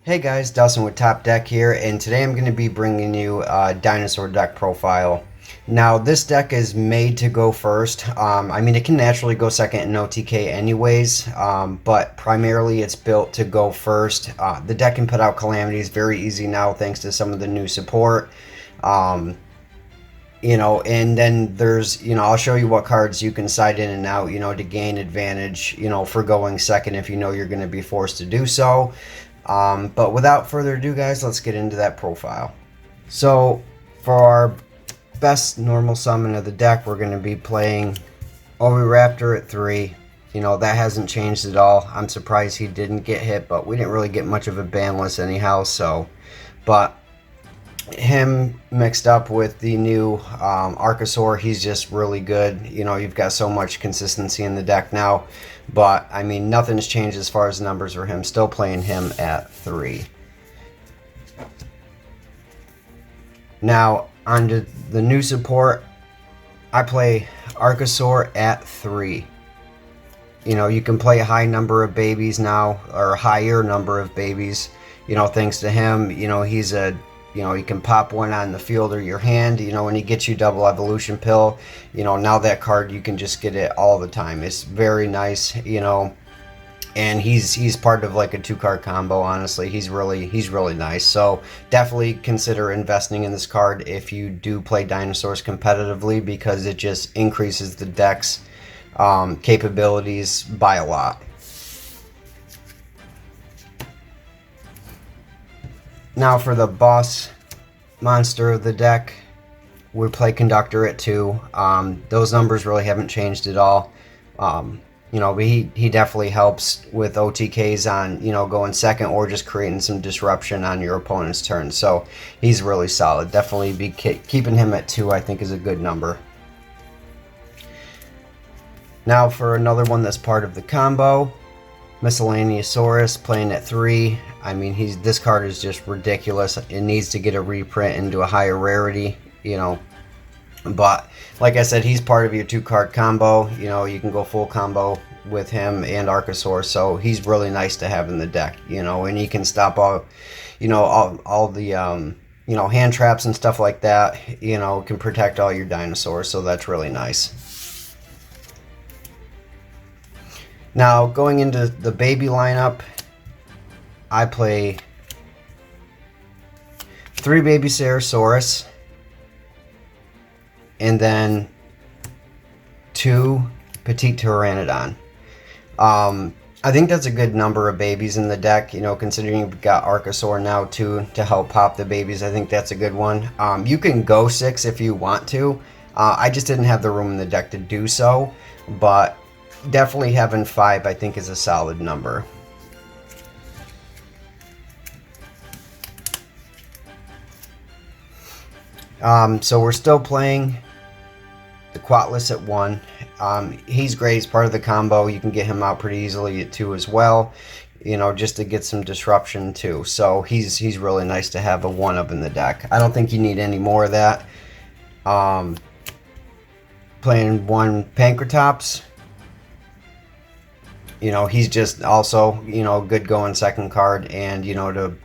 Hey guys, Dustin with Top Deck here, and today I'm going to be bringing you a Dinosaur deck profile. Now, this deck is made to go first. I mean, it can naturally go second in OTK anyways, but primarily it's built to go first. The deck can put out calamities very easy now thanks to some of the new support. Um, and then there's, I'll show you what cards you can side in and out, to gain advantage, for going second if you know you're going to be forced to do so. But without further ado, guys, let's get into that profile. So, for our best normal summon of the deck, we're going to be playing Oviraptor at 3. That hasn't changed at all. I'm surprised he didn't get hit, but we didn't really get much of a ban list anyhow, so. But him mixed up with the new Arcus, he's just really good. You've got so much consistency in the deck now, but I mean, nothing's changed as far as numbers for him. Still playing him at 3. Now on to the new support, I play Arcus at 3. You can play a high number of babies now, or a higher number of babies, thanks to him. He's a you can pop one on the field or your hand, when he gets you double evolution pill, now that card you can just get it all the time. It's very nice, and he's part of like a 2-card combo. Honestly, he's really nice. So definitely consider investing in this card if you do play dinosaurs competitively, because it just increases the deck's capabilities by a lot. Now for the boss monster of the deck, we play Conductor at 2. Those numbers really haven't changed at all. But he definitely helps with OTKs on, going second or just creating some disruption on your opponent's turn. So he's really solid. Definitely be keeping him at 2, I think, is a good number. Now for another one that's part of the combo, Miscellaneous Horos playing at 3. I mean, this card is just ridiculous. It needs to get a reprint into a higher rarity, But like I said, he's part of your 2-card combo. You can go full combo with him and Arcus, so he's really nice to have in the deck. And he can stop all the hand traps and stuff like that. Can protect all your dinosaurs, so that's really nice. Now, going into the baby lineup, I play 3 baby Ceratosaurus, and then 2 petite Pteranodon. I think that's a good number of babies in the deck, considering you've got Arcus now too to help pop the babies. I think that's a good one. You can go 6 if you want to. I just didn't have the room in the deck to do so, but definitely having 5 I think is a solid number. So we're still playing the Quat Lasat at 1. He's great. He's part of the combo. You can get him out pretty easily at 2 as well, just to get some disruption too. So he's really nice to have a 1 of in the deck. I don't think you need any more of that. Playing 1 Pancratops. He's just also, good going second card, and, to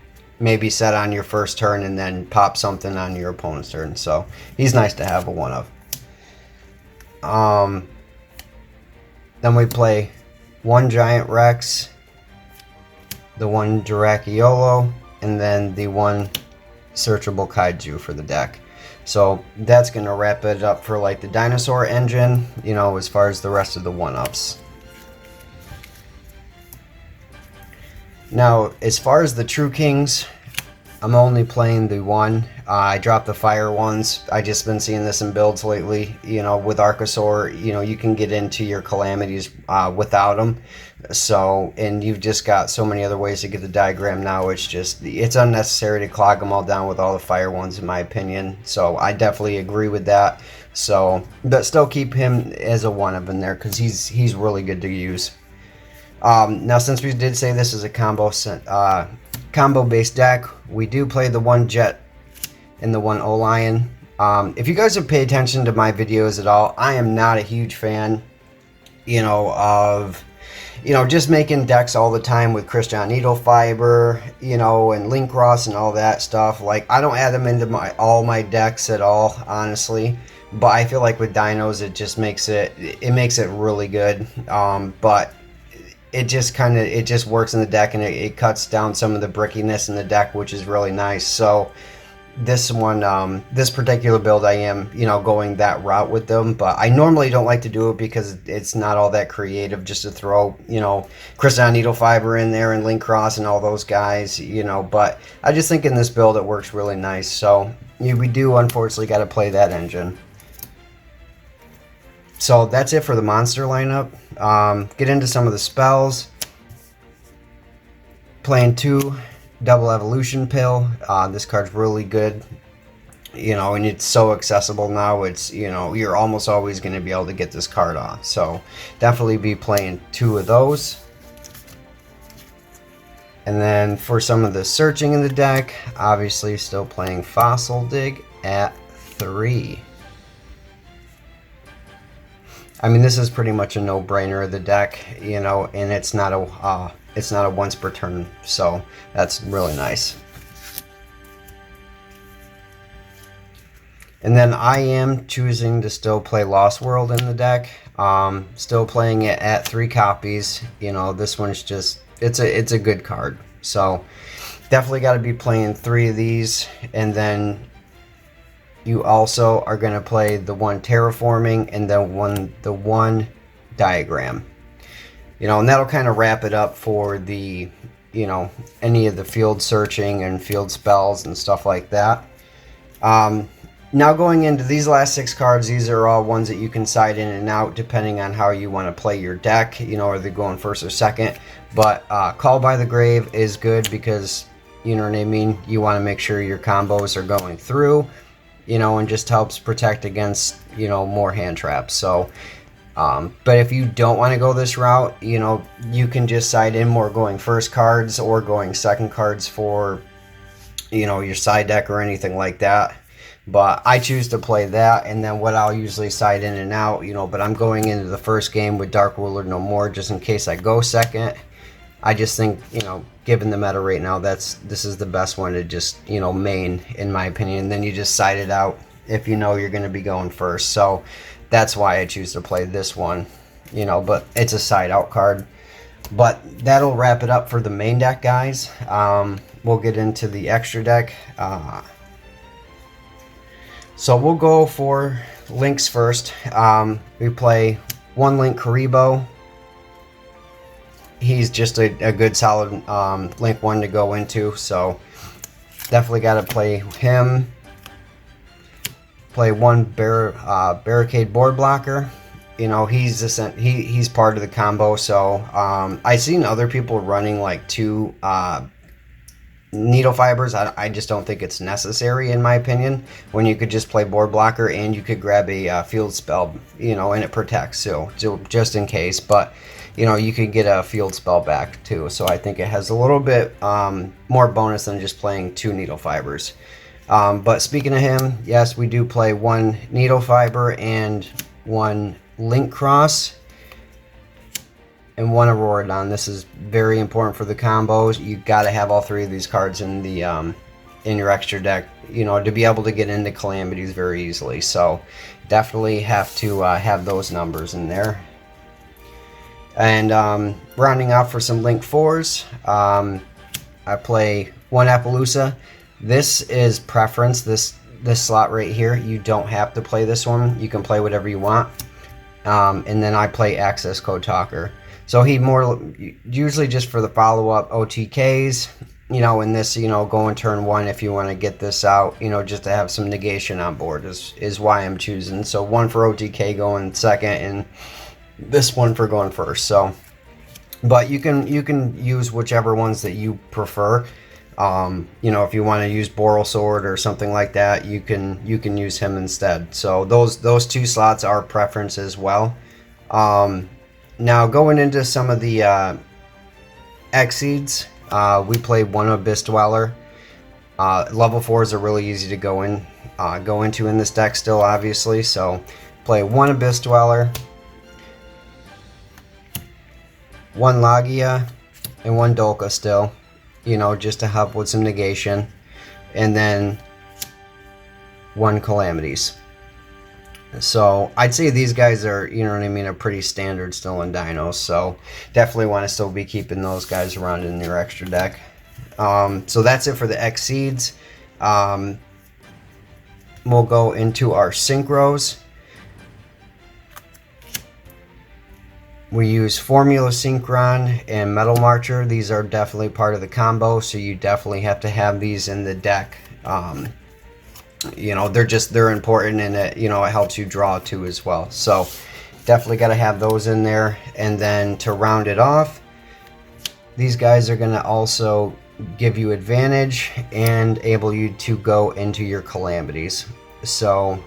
maybe set on your first turn and then pop something on your opponent's turn. So he's nice to have a 1 of. Then we play 1 Giant Rex, the 1 Draciolo, and then the 1 Searchable Kaiju for the deck. So that's going to wrap it up for like the dinosaur engine, as far as the rest of the 1-ups. Now, as far as the True Kings, I'm only playing the 1. I dropped the fire ones. I just been seeing this in builds lately. With Arcus, you can get into your calamities without them. So, and you've just got so many other ways to get the diagram now. It's unnecessary to clog them all down with all the fire ones, in my opinion. So I definitely agree with that. So, but still keep him as a 1 of in there, because he's really good to use. Now, since we did say this is a combo-based deck, we do play the 1 Jet and the 1 O-Lion. If you guys have paid attention to my videos at all, I am not a huge fan, of just making decks all the time with Crystalline Needle Fiber, and Link Cross and all that stuff. Like, I don't add them into all my decks at all, honestly. But I feel like with dinos, it just makes it really good. But it just works in the deck, and it cuts down some of the brickiness in the deck, which is really nice. So this one, this particular build, I am, going that route with them. But I normally don't like to do it because it's not all that creative just to throw, Crystalline Needle Fiber in there and Link Cross and all those guys, But I just think in this build it works really nice. So we do unfortunately got to play that engine. So that's it for the monster lineup. Get into some of the spells. Playing 2 Double Evolution Pill. This card's really good. And it's so accessible now. It's, you're almost always going to be able to get this card off. So definitely be playing 2 of those. And then for some of the searching in the deck, obviously still playing Fossil Dig at 3. I mean, this is pretty much a no-brainer of the deck, and it's not a once per turn, so that's really nice. And then I am choosing to still play Lost World in the deck. Still playing it at 3 copies. This one's just it's a good card. So definitely got to be playing 3 of these, and then you also are going to play the 1 terraforming and then the one diagram. And that'll kind of wrap it up for the, any of the field searching and field spells and stuff like that. Now going into these last 6 cards, these are all ones that you can side in and out depending on how you want to play your deck, are they going first or second. But Call by the Grave is good because, you know what I mean, you want to make sure your combos are going through. And just helps protect against, more hand traps. So, but if you don't want to go this route, you can just side in more going first cards or going second cards for, your side deck or anything like that. But I choose to play that, and then what I'll usually side in and out, but I'm going into the first game with Dark Ruler No More just in case I go second. I just think, given the meta right now, this is the best one to just, main, in my opinion. And then you just side it out if you're going to be going first. So that's why I choose to play this one, but it's a side out card. But that'll wrap it up for the main deck, guys. We'll get into the extra deck. So we'll go for links first. We play 1 Link Karibo. He's just a good solid Link 1 to go into, so definitely got to play him. Play 1 Barricade Board Blocker. He's part of the combo, so I've seen other people running like 2 Needle Fibers. I just don't think it's necessary, in my opinion, when you could just play Board Blocker and you could grab a field spell, and it protects, so just in case. But you could get a field spell back too, so I think it has a little bit more bonus than just playing 2 Needle Fibers. But speaking of him, yes, we do play 1 Needle Fiber and 1 Link Cross and 1 Auroradon. This is very important for the combos. You got to have all 3 of these cards in the in your extra deck, to be able to get into Calamities very easily. So definitely have to have those numbers in there. And rounding out for some Link 4s, I play 1 Appaloosa. This is preference, this slot right here. You don't have to play this one. You can play whatever you want. And then I play Access Code Talker. So he more usually just for the follow-up OTKs, in this, going turn 1 if you want to get this out, just to have some negation on board is why I'm choosing. So 1 for OTK going second, and this 1 for going first. So, but you can use whichever ones that you prefer. If you want to use Boral Sword or something like that, you can use him instead. So those 2 slots are preference as well. Now going into some of the Exceeds, we play 1 Abyss Dweller. Level 4s are really easy to go into in this deck still, obviously. So play 1 Abyss Dweller, one Logia, and one Dolka still, you know, just to help with some negation, and then one Calamities. So I'd say these guys are, you know what I mean, are pretty standard still in Dinos, so definitely want to still be keeping those guys around in your extra deck. So that's it for the Exceeds. We'll go into our Synchros. We use Formula Synchron and Metal Marcher. These are definitely part of the combo, so you definitely have to have these in the deck. You know, they're important, and it, you know, it helps you draw too as well. So definitely got to have those in there. And then to round it off, these guys are going to also give you advantage and able you to go into your Calamities. So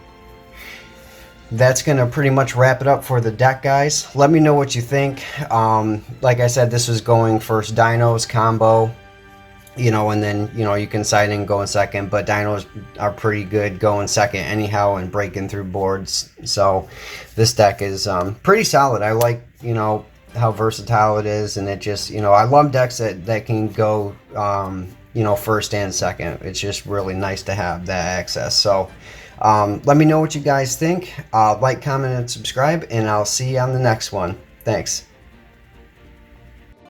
that's going to pretty much wrap it up for the deck, guys. Let me know what you think. Like I said, this was going first Dinos combo, you know, and then, you know, you can side and go in second, but Dinos are pretty good going second anyhow and breaking through boards. So this deck is pretty solid. I like, you know, how versatile it is, and it just, you know, I love decks that can go, you know, first and second. It's just really nice to have that access. So let me know what you guys think. Like, comment, and subscribe, and I'll see you on the next one. Thanks.